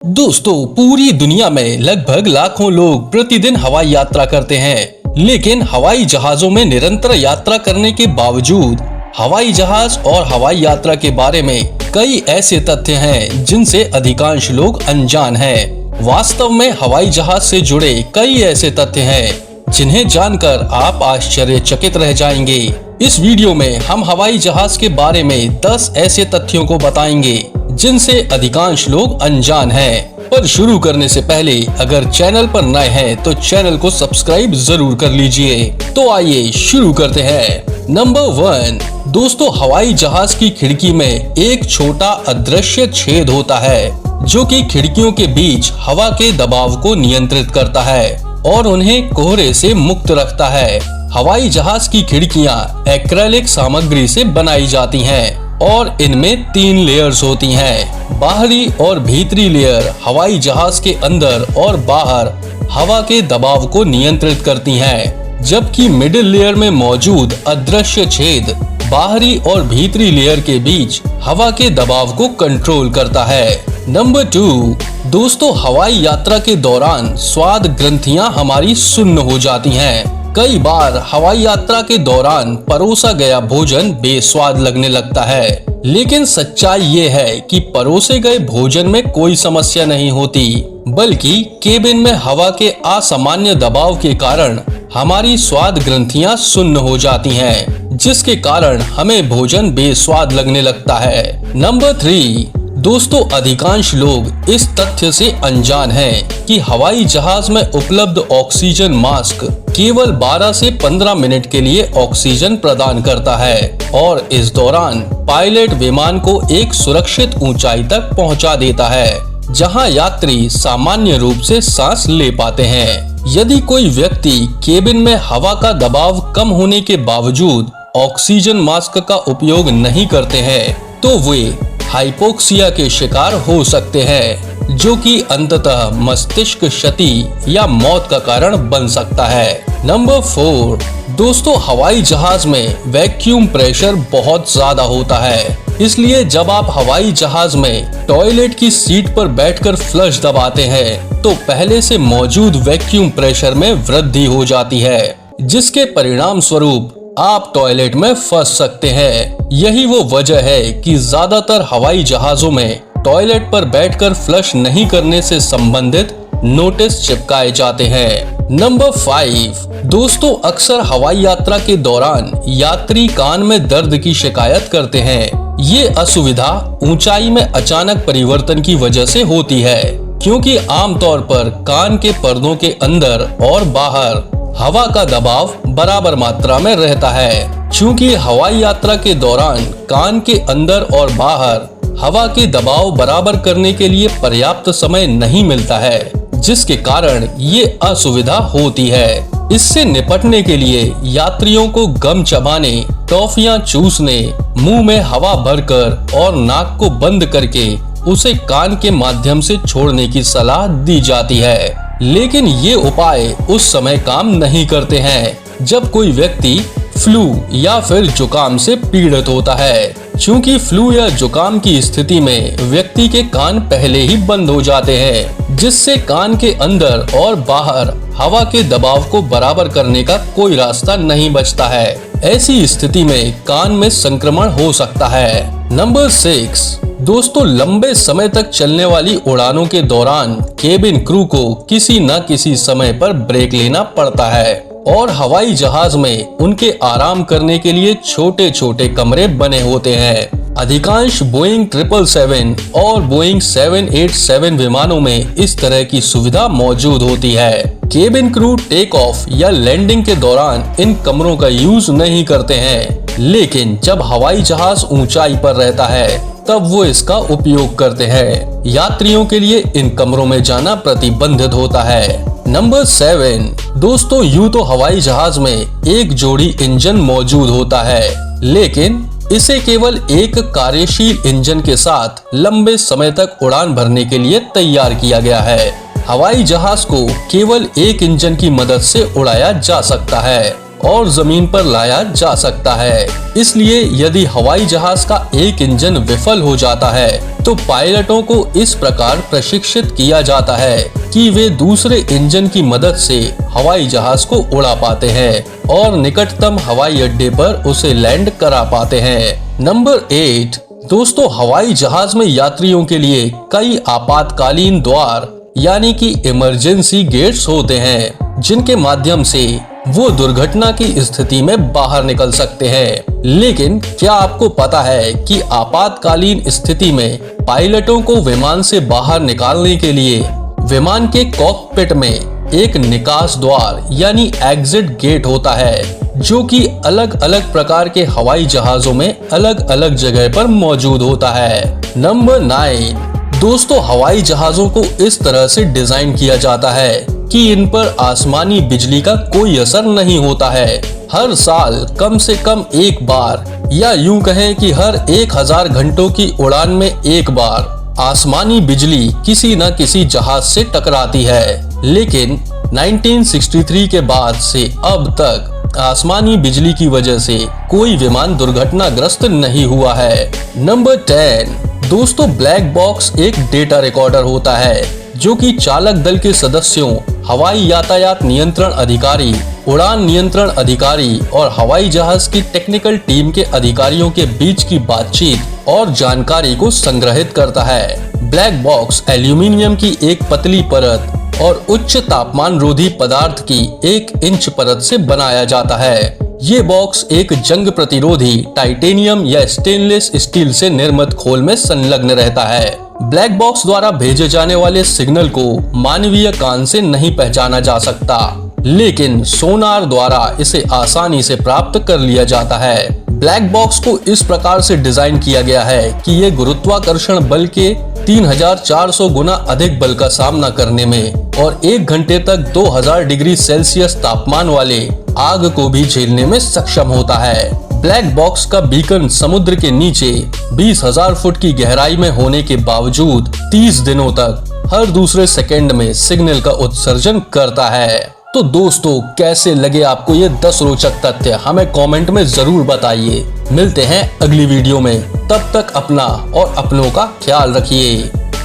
दोस्तों, पूरी दुनिया में लगभग लाखों लोग प्रतिदिन हवाई यात्रा करते हैं, लेकिन हवाई जहाजों में निरंतर यात्रा करने के बावजूद हवाई जहाज और हवाई यात्रा के बारे में कई ऐसे तथ्य हैं जिनसे अधिकांश लोग अनजान हैं। वास्तव में हवाई जहाज से जुड़े कई ऐसे तथ्य हैं जिन्हें जानकर आप आश्चर्यचकित रह जाएंगे। इस वीडियो में हम हवाई जहाज के बारे में 10 ऐसे तथ्यों को बताएंगे जिनसे अधिकांश लोग अनजान हैं। पर शुरू करने से पहले अगर चैनल पर नए हैं तो चैनल को सब्सक्राइब जरूर कर लीजिए। तो आइए शुरू करते हैं। नंबर 1, दोस्तों, हवाई जहाज की खिड़की में एक छोटा अदृश्य छेद होता है जो कि खिड़कियों के बीच हवा के दबाव को नियंत्रित करता है और उन्हें कोहरे से मुक्त रखता है। हवाई जहाज की खिड़कियां एक्रेलिक सामग्री से बनाई जाती हैं और इनमें 3 लेयर्स होती हैं। बाहरी और भीतरी लेयर हवाई जहाज के अंदर और बाहर हवा के दबाव को नियंत्रित करती हैं, जबकि मिडिल लेयर में मौजूद अदृश्य छेद बाहरी और भीतरी लेयर के बीच हवा के दबाव को कंट्रोल करता है। नंबर 2, दोस्तों, हवाई यात्रा के दौरान स्वाद ग्रंथियां हमारी सुन्न हो जाती हैं। कई बार हवाई यात्रा के दौरान परोसा गया भोजन बेस्वाद लगने लगता है, लेकिन सच्चाई ये है कि परोसे गए भोजन में कोई समस्या नहीं होती, बल्कि केबिन में हवा के असामान्य दबाव के कारण हमारी स्वाद ग्रंथियां सुन्न हो जाती हैं, जिसके कारण हमें भोजन बेस्वाद लगने लगता है। नंबर 3, दोस्तों, अधिकांश लोग इस तथ्य से अनजान हैं कि हवाई जहाज में उपलब्ध ऑक्सीजन मास्क केवल 12 से 15 मिनट के लिए ऑक्सीजन प्रदान करता है और इस दौरान पायलट विमान को एक सुरक्षित ऊंचाई तक पहुंचा देता है जहां यात्री सामान्य रूप से सांस ले पाते हैं। यदि कोई व्यक्ति केबिन में हवा का दबाव कम होने के बावजूद ऑक्सीजन मास्क का उपयोग नहीं करते हैं तो वे हाइपोक्सिया के शिकार हो सकते हैं, जो कि अंततः मस्तिष्क क्षति या मौत का कारण बन सकता है। नंबर 4, दोस्तों, हवाई जहाज में वैक्यूम प्रेशर बहुत ज्यादा होता है, इसलिए जब आप हवाई जहाज में टॉयलेट की सीट पर बैठकर फ्लश दबाते हैं तो पहले से मौजूद वैक्यूम प्रेशर में वृद्धि हो जाती है, जिसके परिणाम स्वरूप आप टॉयलेट में फंस सकते हैं। यही वो वजह है कि ज्यादातर हवाई जहाजों में टॉयलेट पर बैठकर फ्लश नहीं करने से संबंधित नोटिस चिपकाए जाते हैं। नंबर 5, दोस्तों, अक्सर हवाई यात्रा के दौरान यात्री कान में दर्द की शिकायत करते हैं। ये असुविधा ऊंचाई में अचानक परिवर्तन की वजह से होती है, क्योंकि आमतौर पर कान के पर्दों के अंदर और बाहर हवा का दबाव बराबर मात्रा में रहता है। चूंकि हवाई यात्रा के दौरान कान के अंदर और बाहर हवा के दबाव बराबर करने के लिए पर्याप्त समय नहीं मिलता है, जिसके कारण ये असुविधा होती है। इससे निपटने के लिए यात्रियों को गम चबाने, टॉफियां चूसने, मुंह में हवा भरकर और नाक को बंद करके उसे कान के माध्यम से छोड़ने की सलाह दी जाती है। लेकिन ये उपाय उस समय काम नहीं करते हैं जब कोई व्यक्ति फ्लू या फिर जुकाम से पीड़ित होता है, क्योंकि फ्लू या जुकाम की स्थिति में व्यक्ति के कान पहले ही बंद हो जाते हैं, जिससे कान के अंदर और बाहर हवा के दबाव को बराबर करने का कोई रास्ता नहीं बचता है। ऐसी स्थिति में कान में संक्रमण हो सकता है। नंबर 6, दोस्तों, लंबे समय तक चलने वाली उड़ानों के दौरान केबिन क्रू को किसी न किसी समय पर ब्रेक लेना पड़ता है और हवाई जहाज में उनके आराम करने के लिए छोटे छोटे कमरे बने होते हैं। अधिकांश बोइंग 777 और बोइंग 787 विमानों में इस तरह की सुविधा मौजूद होती है। केबिन क्रू टेक ऑफ या लैंडिंग के दौरान इन कमरों का यूज नहीं करते हैं, लेकिन जब हवाई जहाज ऊंचाई पर रहता है तब वो इसका उपयोग करते हैं। यात्रियों के लिए इन कमरों में जाना प्रतिबंधित होता है। नंबर 7, दोस्तों, यूं तो हवाई जहाज में एक जोड़ी इंजन मौजूद होता है, लेकिन इसे केवल एक कार्यशील इंजन के साथ लंबे समय तक उड़ान भरने के लिए तैयार किया गया है। हवाई जहाज को केवल एक इंजन की मदद से उड़ाया जा सकता है और जमीन पर लाया जा सकता है। इसलिए यदि हवाई जहाज का एक इंजन विफल हो जाता है तो पायलटों को इस प्रकार प्रशिक्षित किया जाता है कि वे दूसरे इंजन की मदद से हवाई जहाज को उड़ा पाते हैं और निकटतम हवाई अड्डे पर उसे लैंड करा पाते हैं। नंबर 8, दोस्तों हवाई जहाज में यात्रियों के लिए कई आपातकालीन द्वार यानी कि इमरजेंसी गेट्स होते हैं, जिनके माध्यम से वो दुर्घटना की स्थिति में बाहर निकल सकते हैं। लेकिन क्या आपको पता है कि आपातकालीन स्थिति में पायलटों को विमान से बाहर निकालने के लिए विमान के कॉकपिट में एक निकास द्वार यानी एग्जिट गेट होता है, जो कि अलग अलग प्रकार के हवाई जहाजों में अलग अलग जगह पर मौजूद होता है। नंबर 9, दोस्तों हवाई जहाजों को इस तरह से डिजाइन किया जाता है कि इन पर आसमानी बिजली का कोई असर नहीं होता है। हर साल कम से कम एक बार या यूं कहें कि हर 1000 घंटों की उड़ान में एक बार आसमानी बिजली किसी न किसी जहाज से टकराती है। लेकिन 1963 के बाद से अब तक आसमानी बिजली की वजह से कोई विमान दुर्घटनाग्रस्त नहीं हुआ है। नंबर 10, दोस्तों ब्लैक बॉक्स एक डेटा रिकॉर्डर होता है जो कि चालक दल के सदस्यों, हवाई यातायात नियंत्रण अधिकारी, उड़ान नियंत्रण अधिकारी और हवाई जहाज की टेक्निकल टीम के अधिकारियों के बीच की बातचीत और जानकारी को संग्रहित करता है। ब्लैक बॉक्स एल्यूमिनियम की एक पतली परत और उच्च तापमान रोधी पदार्थ की 1 इंच परत से बनाया जाता है। ये बॉक्स एक जंग प्रतिरोधी टाइटेनियम या स्टेनलेस स्टील से निर्मित खोल में संलग्न रहता है। ब्लैक बॉक्स द्वारा भेजे जाने वाले सिग्नल को मानवीय कान से नहीं पहचाना जा सकता, लेकिन सोनार द्वारा इसे आसानी से प्राप्त कर लिया जाता है। ब्लैक बॉक्स को इस प्रकार से डिजाइन किया गया है कि ये गुरुत्वाकर्षण बल के 3400 गुना अधिक बल का सामना करने में और 1 घंटे तक 2000 डिग्री सेल्सियस तापमान वाले आग को भी झेलने में सक्षम होता है। ब्लैक बॉक्स का बीकन समुद्र के नीचे 20,000 फुट की गहराई में होने के बावजूद 30 दिनों तक हर दूसरे सेकंड में सिग्नल का उत्सर्जन करता है। तो दोस्तों कैसे लगे आपको ये 10 रोचक तथ्य, हमें कमेंट में जरूर बताइए। मिलते हैं अगली वीडियो में, तब तक अपना और अपनों का ख्याल रखिए।